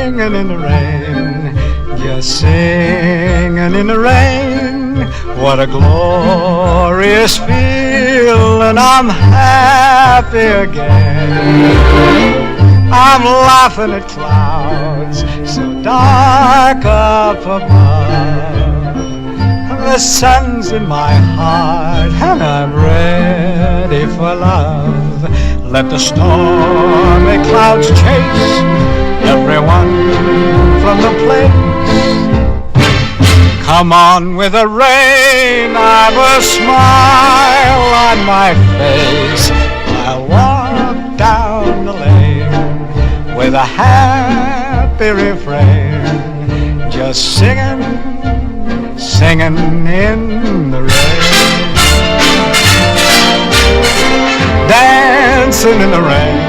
singing in the rain, just singing in the rain. What a glorious feeling, I'm happy again. I'm laughing at clouds so dark up above. The sun's in my heart and I'm ready for love. Let the stormy clouds chase everyone from the place. Come on with the rain, I've a smile on my face. I'll walk down the lane with a happy refrain, just singing, singing in the rain, dancing in the rain.